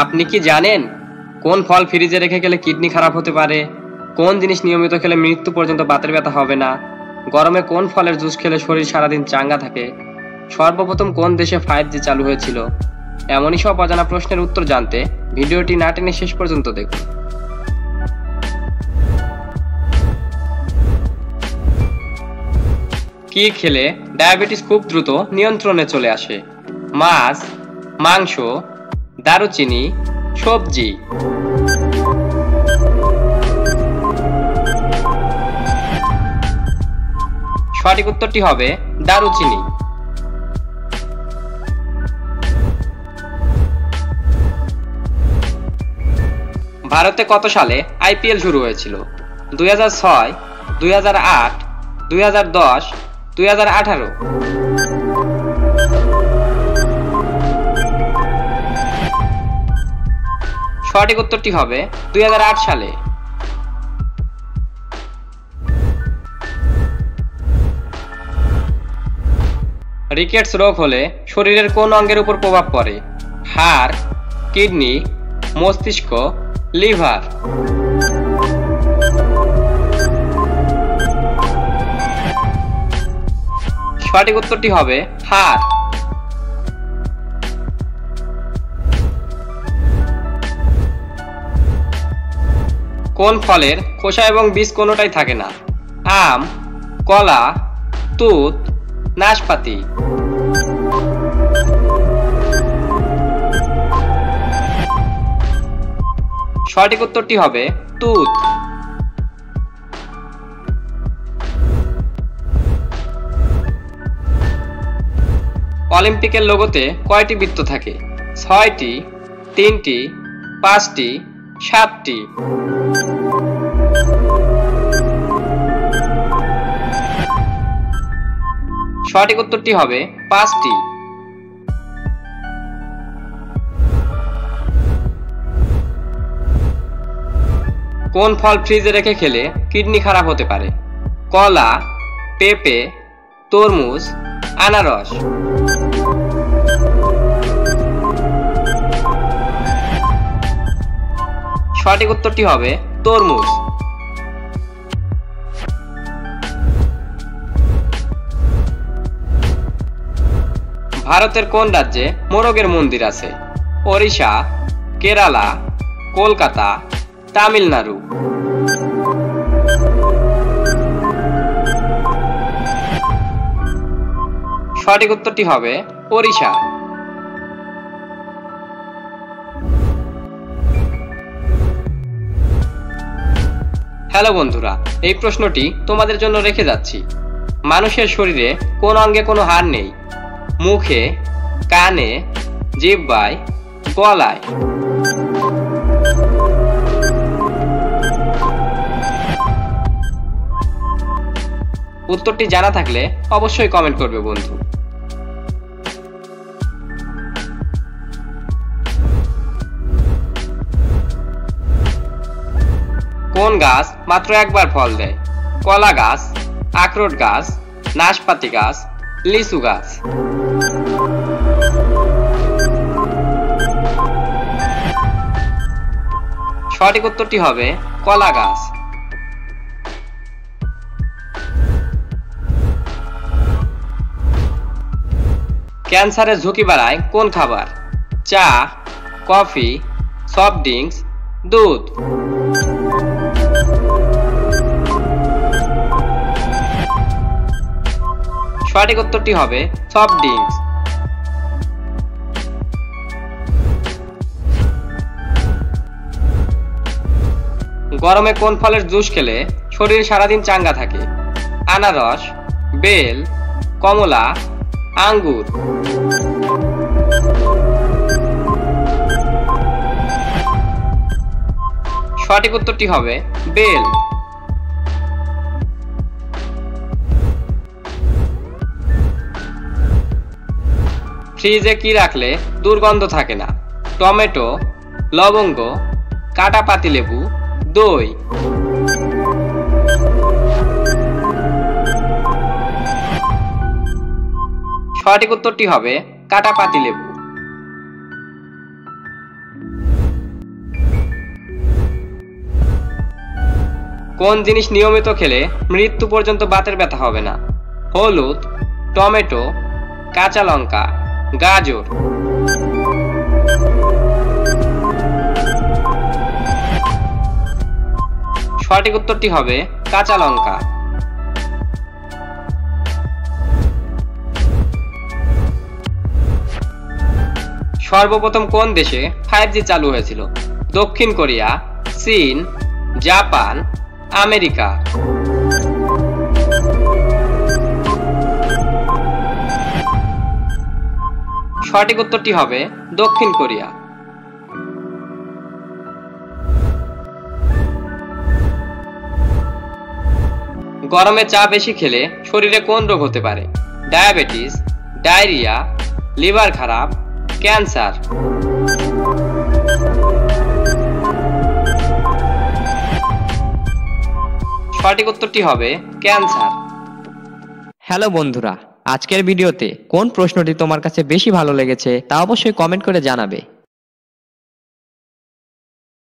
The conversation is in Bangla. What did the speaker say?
আপনি কি জানেন কোন ফল ফ্রিজে রেখে গেলে কিডনি খারাপ হতে পারে? কোন জিনিস নিয়মিত খেলে মৃত্যু পর্যন্ত বাতের ব্যথা হবে না? গরমে কোন ফলের জুস খেলে শরীর সারাদিন চাঙ্গা থাকে? সর্বপ্রথম কোন দেশে 5G চালু হয়েছিল? এমনই সব অজানা প্রশ্নের উত্তর জানতে ভিডিওটি না টেনে শেষ পর্যন্ত দেখুন। কি খেলে ডায়াবেটিস খুব দ্রুত নিয়ন্ত্রণে চলে আসে? মাছ, মাংস, দারুচিনি, সবজি। সঠিক উত্তরটি হবে দারুচিনি। ভারতে কত সালে আইপিএল শুরু হয়েছিল? 2006, 2008, 2010, 2018। সঠিক উত্তরটি হবে 2008 সালে। রিকেটস রোগ হলে শরীরের কোন অঙ্গের উপর প্রভাব পড়ে? হাড়, কিডনি, মস্তিষ্ক, লিভার। সঠিক উত্তরটি হবে হাড়। কোন ফলের খোসা এবং বীজ কোনোটাই থাকে না? আম, কলা, তুত, নাশপাতি। সঠিক উত্তরটি হবে তুত। অলিম্পিকের লোগোতে কয়টি বৃত্ত থাকে? 6টি, 3টি, 5টি, 7টি। সঠিক উত্তরটি হবে 5টি। কোন ফল ফ্রিজে রেখে খেলে কিডনি খারাপ হতে পারে? কলা, পেঁপে, তরমুজ, আনারস। সঠিক উত্তরটি হবে তরমুজ। ভারতের কোন রাজ্যে মোরগের মন্দির আছে? ওড়িশা, কেরালা, কলকাতা, তামিলনাড়ু। সঠিক উত্তরটি হবে ওড়িশা। হ্যালো বন্ধুরা, এই প্রশ্নটি তোমাদের জন্য রেখে যাচ্ছি। মানুষের শরীরে কোন অঙ্গে কোনো হাড় নেই? মুখে, কানে, জিহ্বায়, গলায়। উত্তরটি জানা থাকলে অবশ্যই কমেন্ট করবে বন্ধু। কোন গাছ মাত্র একবার ফল দেয়? কলা গাছ, আখরোট গাছ, নাশপাতি গাছ, লিচু গাছ। সঠিক উত্তরটি হবে কলা গাছ। ক্যান্সারের ঝুঁকি বাড়ায় কোন খাবার? চা, কফি, সফট ড্রিঙ্কস, দুধ। সঠিক উত্তরটি হবে সফট ড্রিঙ্কস। গরমে কোন ফলের জুস খেলে শরীর সারাদিন চাঙ্গা থাকে? আনারস, বেল, কমলা, আঙ্গুর। সঠিক উত্তরটি হবে বেল। ফ্রিজে কি রাখলে দুর্গন্ধ থাকে না? টমেটো, লবঙ্গ, কাটা পাতিলেবু, দই। সঠিক উত্তরটি হবে কাটা পাতিলেবু। কোন জিনিস নিয়মিত খেলে মৃত্যু পর্যন্ত বাতের ব্যথা হবে না? হলুদ, টমেটো, কাঁচা লঙ্কা, গাজর। সঠিক উত্তরটি হবে কাঁচা লঙ্কা। সর্বপ্রথম কোন দেশে 5G চালু হয়েছিল? দক্ষিণ কোরিয়া, চীন, জাপান, আমেরিকা। সঠিক উত্তরটি হবে দক্ষিণ কোরিয়া। গরমে চা বেশি খেলে শরীরে কোন রোগ হতে পারে? ডায়াবেটিস, ডায়রিয়া, লিভার খারাপ, ক্যান্সার। সঠিক উত্তরটি হবে ক্যান্সার। হ্যালো বন্ধুরা, আজকের ভিডিওতে কোন প্রশ্নটি তোমার কাছে বেশি ভালো লেগেছে তা অবশ্যই কমেন্ট করে জানাবে।